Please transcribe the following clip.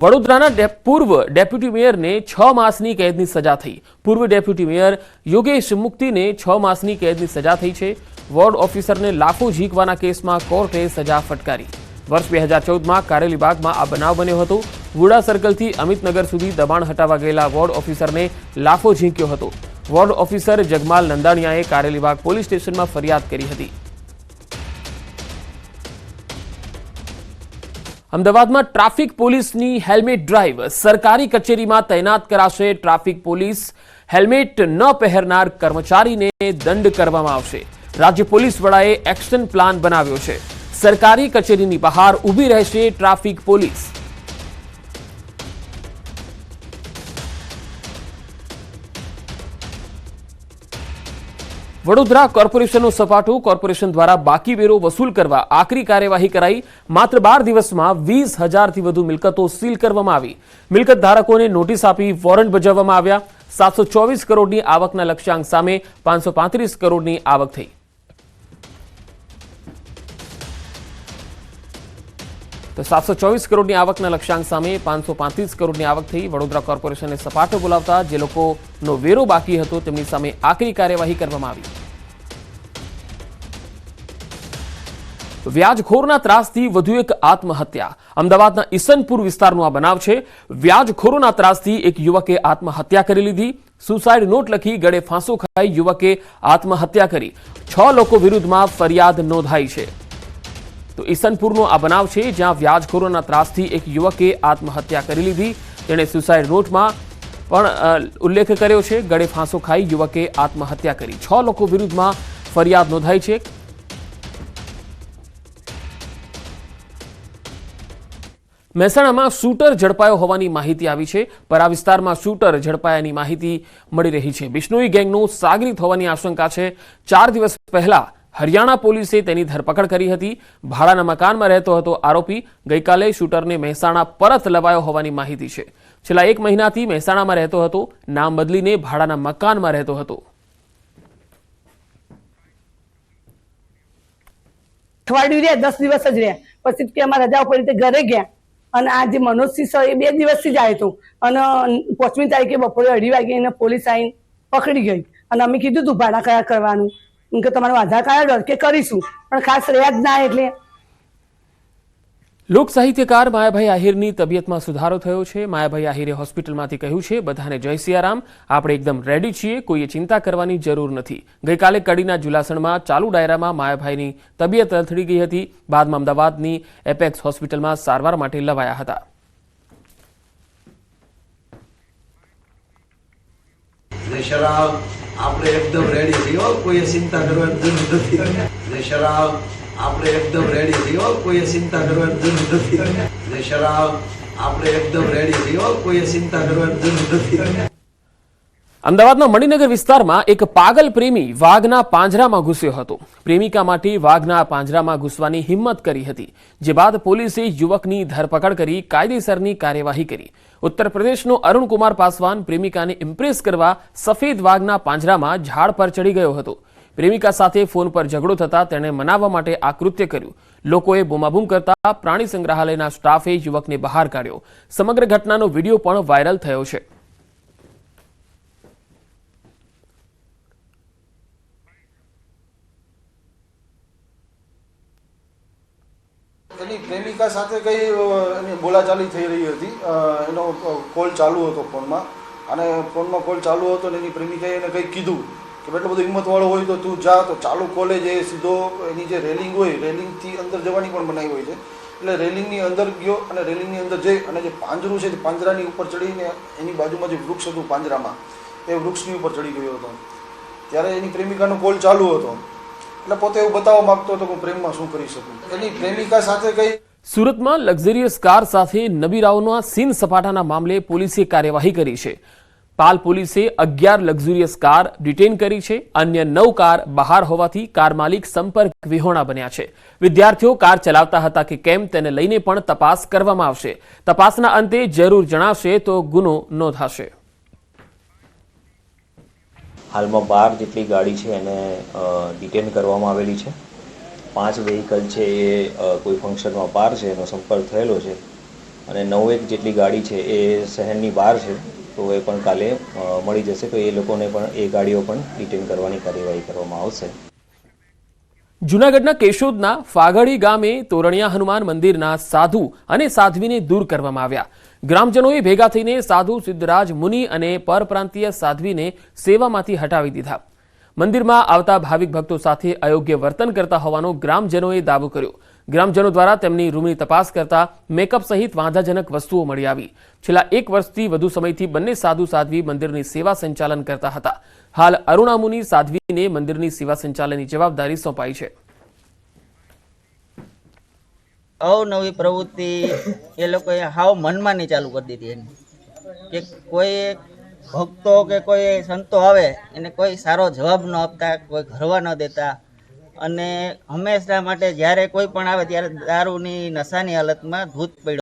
વડોદરાના પૂર્વ ડેપ્યુટી મેયરને 6 માસની કેદની સજા થઈ। પૂર્વ ડેપ્યુટી મેયર યોગેશ મુક્તિને 6 માસની કેદની સજા થઈ છે। વોર્ડ ઓફિસરને લાફો ઝીંકવાના કેસમાં કોર્ટે સજા ફટકારી। વર્ષ 2014માં કારેલીબાગમાં આ બનાવ બન્યો હતો। વુડા સર્કલથી અમિતનગર સુધી દબાણ હટાવવા ગયેલા વોર્ડ ઓફિસરને લાફો ઝીંક્યો હતો। વોર્ડ ઓફિસર જગમાલ નંદાણીયાએ કારેલીબાગ પોલીસ સ્ટેશનમાં ફરિયાદ કરી હતી। અમદાવાદમાં ટ્રાફિક પોલીસની હેલ્મેટ ડ્રાઈવ। સરકારી કચેરીમાં તૈનાત કરાશે ટ્રાફિક પોલીસ। હેલ્મેટ ન પહેરનાર કર્મચારીને દંડ કરવામાં આવશે। રાજ્ય પોલીસ વડાએ એક્શન પ્લાન બનાવ્યો છે। સરકારી કચેરીની બહાર ઊભી રહેશે ટ્રાફિક પોલીસ। વડોદરા કોર્પોરેશનનો સપાટો। કોર્પોરેશન દ્વારા બાકી વેરો વસૂલ કરવા આકરી કાર્યવાહી કરાઈ। માત્ર 12 દિવસમાં 20,000થી વધુ મિલકતો સીલ કરવામાં આવી। મિલકત ધારકોને નોટિસ આપી વોરંટ બજાવવામાં આવ્યા। 724 કરોડની આવકના લક્ષ્યાંક સામે 535 કરોડની આવક થઈ। તો 724 કરોડની આવકના લક્ષ્યાંક સામે 535 કરોડની આવક થઈ। વડોદરા કોર્પોરેશને સપાટો બોલાવતા જે લોકોનો વેરો બાકી હતો તેમની સામે આકરી કાર્યવાહી કરવામાં આવી। વ્યાજખોરના ત્રાસથી વધુ એક આત્મહત્યા। અમદાવાદના ઈસનપુર વિસ્તારનો આ બનાવ છે। વ્યાજખોરોના ત્રાસથી એક યુવકે આત્મહત્યા કરી લીધી। સુસાઇડ નોટ લખી ગળે ફાંસો ખાઈ યુવકે આત્મહત્યા કરી। 6 લોકો વિરુદ્ધમાં ફરિયાદ નોંધાઈ છે। તો ઈસનપુરનો આ બનાવ છે જ્યાં વ્યાજખોરોના ત્રાસથી એક યુવકે આત્મહત્યા કરી લીધી। તેણે સુસાઇડ નોટમાં પણ ઉલ્લેખ કર્યો છે। ગળે ફાંસો ખાઈ યુવકે આત્મહત્યા કરી। 6 લોકો વિરુદ્ધમાં ફરિયાદ નોંધાઈ છે। મહેસાણામાં શૂટર ઝડપાયો હોવાની માહિતી આવી છે। પરા વિસ્તારમાં શૂટર ઝડપાયાની માહિતી મળી રહી છે। બિશ્નોઈ ગેંગનો સાગરીત હોવાની આશંકા છે। 4 દિવસ પહેલા હરિયાણા પોલીસે તેની ધરપકડ કરી હતી। ભાડાના મકાનમાં રહેતો હતો આરોપી। ગઈકાલે શૂટરને મહેસાણા પરત લવાયો હોવાની માહિતી છે। છેલ્લા 1 મહિનાથી મહેસાણામાં રહેતો હતો। નામ બદલીને ભાડાના મકાનમાં રહેતો હતો। અઠવાડિયું રહ્યા 10 દિવસ જ રહ્યા પછી કે અમારે રજા પડી તે ઘરે ગયા અને આ જે મનોજસિંહ સર એ 2 દિવસથી જ આવ્યો હતો અને 5મી તારીખે બપોરે 2:30 વાગે એને પોલીસ આવીને પકડી ગઈ અને અમે કીધું તું ભાડા કયા કરવાનું કે તમારું આધાર કાર્ડ કે કરીશું પણ ખાસ રહ્યા જ ના એટલે। લોક સાહિત્યકાર માયાભાઈ આહિરની તબિયતમાં સુધારો થયો છે। માયાભાઈ આહિરે હોસ્પિટલમાંથી કહ્યું છે, બધાને જય સિયારામ, આપણે એકદમ રેડી છીએ, કોઈએ ચિંતા કરવાની જરૂર નથી। ગઈકાલે કડીના જુલાસણમાં ચાલુ ડાયરામાં માયાભાઈની તબિયત લથડી ગઈ હતી। બાદમાં અમદાવાદની એપેક્સ હોસ્પિટલમાં સારવાર માટે લવાયા હતા। આપણે એકદમ રેડી થયો, કોઈ ચિંતા કરવાની જરૂર નથી। જય શરાબ, આપણે એકદમ રેડી થયો, કોઈ ચિંતા કરવાની જરૂર નથી। જય શરાબ, આપણે એકદમ રેડી થયો, કોઈ ચિંતા કરવાની જરૂર નથી। અમદાવાદના મણિનગર વિસ્તારમાં એક પાગલ પ્રેમી વાઘના પાંજરામાં ઘૂસ્યો હતો। પ્રેમિકા માટે વાઘના પાંજરામાં ઘૂસવાની હિંમત કરી હતી, જે બાદ પોલીસે યુવકની ધરપકડ કરી કાયદેસરની કાર્યવાહી કરી। ઉત્તર પ્રદેશનો અરુણ કુમાર પાસવાન પ્રેમિકાને ઇમ્પ્રેસ કરવા સફેદ વાઘના પાંજરામાં ઝાડ પર ચડી ગયો હતો। પ્રેમિકા સાથે ફોન પર ઝઘડો થતા તેણે મનાવવા માટે આ કૃત્ય કર્યું। લોકોએ બૂમાબૂમ કરતા પ્રાણી સંગ્રહાલયના સ્ટાફે યુવકને બહાર કાઢ્યો। સમગ્ર ઘટનાનો વિડીયો પણ વાયરલ થયો છે। એની પ્રેમિકા સાથે કઈ એની બોલાચાલી થઈ રહી હતી। એનો કોલ ચાલુ હતો ફોનમાં અને ફોનમાં કોલ ચાલુ હતો ને એની પ્રેમિકાએ એને કંઈક કીધું કે એટલો બધો હિંમતવાળો હોય તો તું જા, તો ચાલુ કોલે જે સીધો એની જે રેલિંગ હોય રેલિંગથી અંદર જવાની પણ બનાવી હોય છે, એટલે રેલિંગની અંદર ગયો અને રેલિંગની અંદર જઈ અને જે પાંજરું છે તે પાંજરાની ઉપર ચડીને એની બાજુમાં જે વૃક્ષ હતું પાંજરામાં એ વૃક્ષની ઉપર ચડી ગયો હતો। ત્યારે એની પ્રેમિકાનો કોલ ચાલુ હતો એટલે પોતે એવું બતાવવા માંગતો હતો કે હું પ્રેમમાં શું કરી શકું। એની પ્રેમિકા સાથે કઈ સુરતમાં લક્ઝરિયસ કાર સાથે નબીરાઓના સીન સપાટાના મામલે પોલીસે કાર્યવાહી કરી છે। પાલ પોલીસે 11 લક્ઝરિયસ કાર ડિટેન કરી છે। અન્ય 9 કાર બહાર હોવાથી કાર માલિક સંપર્ક વિહોણા બન્યા છે। વિદ્યાર્થીઓ કાર ચલાવતા હતા કે કેમ તેને લઈને પણ તપાસ કરવામાં આવશે। તપાસના અંતે જરૂર જણાશે તો ગુનો નોંધાશે। હાલમાં 12 જેટલી ગાડી છે એને ડિટેન કરવામાં આવેલી છે। 5 વ્હીકલ છે એ કોઈ ફંક્શનમાં બહાર છે એનો સંપર્ક થયેલો છે અને 9 જેટલી ગાડી છે એ શહેરની બહાર છે, તો એ પણ કાલે મળી જશે. તો એ લોકોને પણ એ ગાડીઓ પણ ડિટેન કરવાની કાર્યવાહી કરવામાં આવશે. જૂનાગઢના કેશોદના ફાગડી ગામે તોરણિયા હનુમાન મંદિરના સાધુ અને સાધ્વીને દૂર કરવામાં આવ્યા. ગ્રામજનોએ ભેગા થઈને સાધુ સિદ્ધરાજ મુનિ અને પરપ્રાંતીય સાધ્વીને સેવામાંથી હટાવી દીધા. મંદિરમાં આવતા ભાવિક ભક્તો સાથે અયોગ્ય વર્તન કરતા હોવાનો ગ્રામજનોએ દાવો કર્યો. ગ્રામજનો દ્વારા તેમની રૂમની તપાસ કરતા મેકઅપ સહિત વાંધાજનક વસ્તુઓ મળી આવી. છેલ્લા 1 વર્ષથી વધુ સમયથી બંને સાધુ સાધ્વી મંદિરની સેવા સંચાલન કરતા હતા. હાલ અરુણા મુનિ સાધ્વીને મંદિરની સેવા સંચાલનની જવાબદારી સોંપાઈ છે. અવનવી પ્રવૃત્તિ એ લોકોએ હાવ મનમાની ચાલુ કરી દીધી એની, કે કોઈ ભક્તો કે કોઈ સંતો આવે એને કોઈ સારો જવાબ ન આપતા, કોઈ ઘરવા ન દેતા, અને હંમેશા માટે જ્યારે કોઈ પણ આવે ત્યારે દારૂની નશાની હાલતમાં ધૂત પડ્યો.